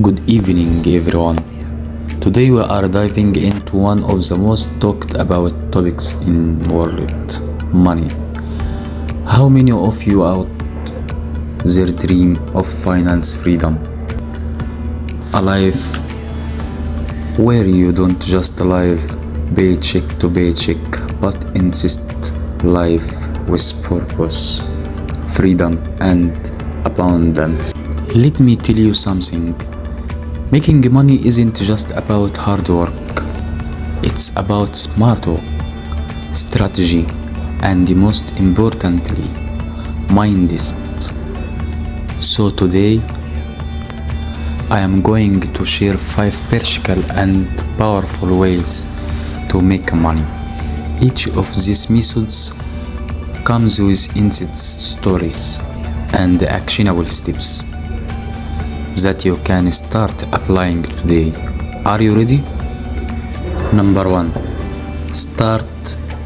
Good evening, everyone. Today we are diving into one of the most talked about topics in world, money. How many of you out there dream of finance freedom? A life where you don't just live paycheck to paycheck, but insist life with purpose, freedom and abundance. Let me tell you something. Making money isn't just about hard work. It's about smart work, strategy, and most importantly, mindset. So today, I am going to share 5 practical and powerful ways to make money. Each of these methods comes with insights, stories, and actionable steps that you can start applying today. Are you ready? Number 1. Start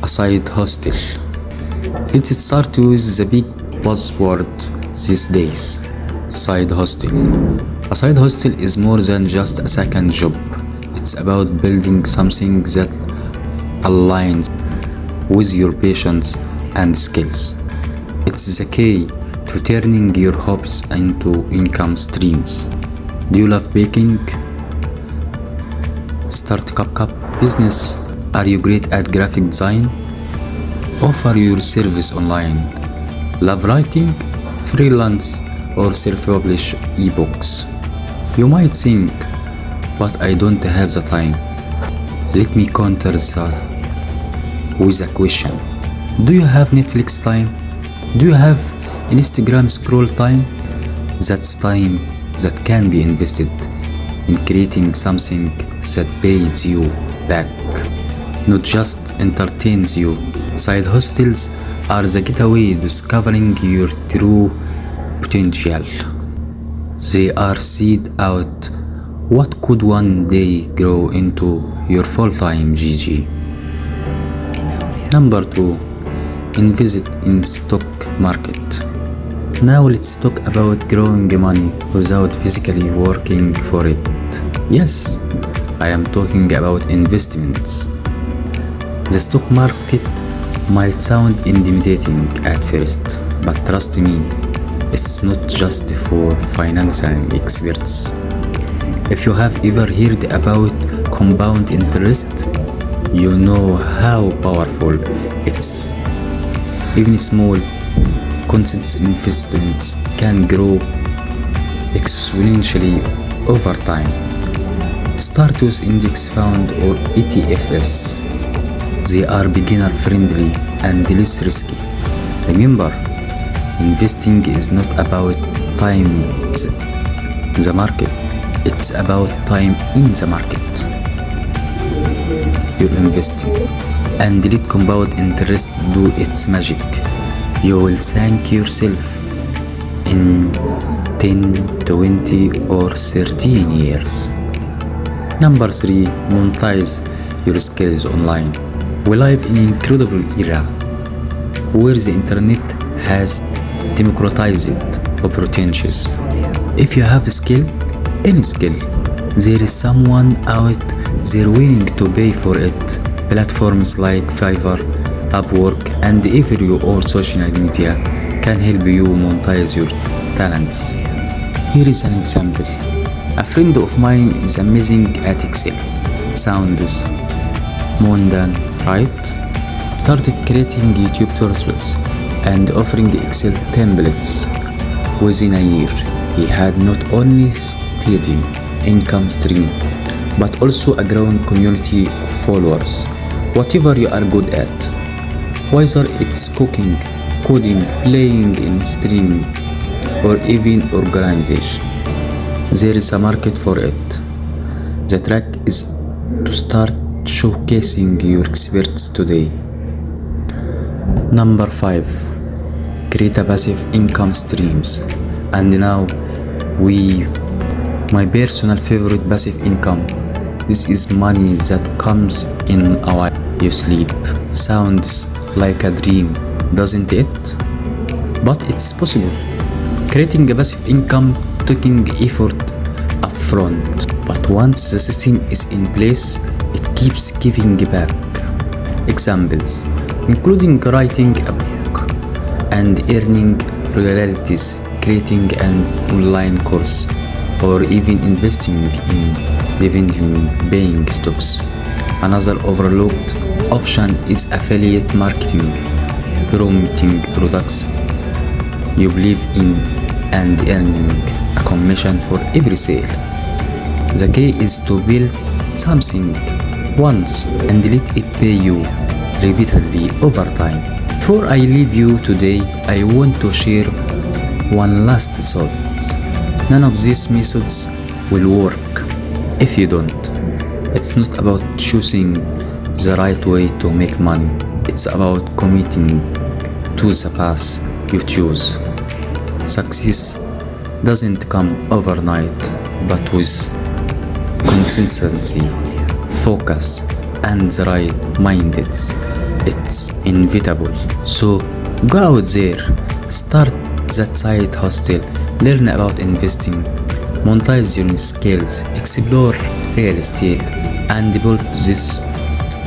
a side hustle. Let's start with the big buzzword these days. Side hustle. A side hustle is more than just a second job. It's about building something that aligns with your passions and skills. It's the key to turning your hobbies into income streams. Do you love baking? Start a cupcake business. Are you great at graphic design? Offer your service online. Love writing? Freelance or self-publish ebooks? You might think, but I don't have the time. Let me counter that with a question. Do you have Netflix time? Do you have Instagram scroll time? That's time that can be invested in creating something that pays you back, not just entertains you. Side hustles are the gateway to discovering your true potential. They are seed out what could one day grow into your full-time GG. Number 2. Invest in stock market. Now let's talk about growing money without physically working for it. Yes, I am talking about investments. The stock market might sound intimidating at first, but trust me, it's not just for financial experts. If you have ever heard about compound interest, you know how powerful it's. Even small, consistent investments can grow exponentially over time. Start with index fund or ETFs. They are beginner friendly and less risky. Remember, investing is not about time the market, it's about time in the market you're investing. And let compound interest do its magic. You will thank yourself in 10, 20 or 13 years. Number 3. Monetize your skills online. We live in an incredible era where the internet has democratized opportunities. If you have a skill, any skill, there is someone out there willing to pay for it. Platforms like Fiverr, Upwork, and every or social media can help you monetize your talents. Here is an example. A friend of mine is amazing at Excel. Sounds mundane, right? Started creating YouTube tutorials and offering Excel templates. Within a year, he had not only steady income stream, but also a growing community of followers. Whatever you are good at, whether it's cooking, coding, playing in streaming, or even organization, there is a market for it. The trick is to start showcasing your experts today. Number 5. Create a passive income streams. And now my personal favorite passive income. This is money that comes in while you sleep. Sounds like a dream, doesn't it? But it's possible. Creating a passive income taking effort, a upfront, but once the system is in place, it keeps giving back. Examples, including writing a book and earning royalties, creating an online course, or even investing in dividend-paying stocks. Another overlooked option is affiliate marketing, promoting products you believe in and earning a commission for every sale. The key is to build something once and let it pay you repeatedly over time. Before I leave you today, I want to share one last thought. None of these methods will work if you don't. It's not about choosing the right way to make money. It's about committing to the path you choose. Success doesn't come overnight, but with consistency, focus, and the right mindsets, it's inevitable. So go out there, start that side hustle, learn about investing, monetize your skills, explore real estate, and build these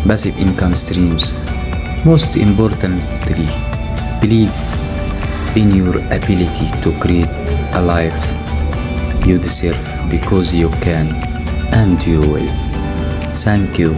passive income streams. Most importantly, believe in your ability to create a life you deserve, because you can and you will. Thank you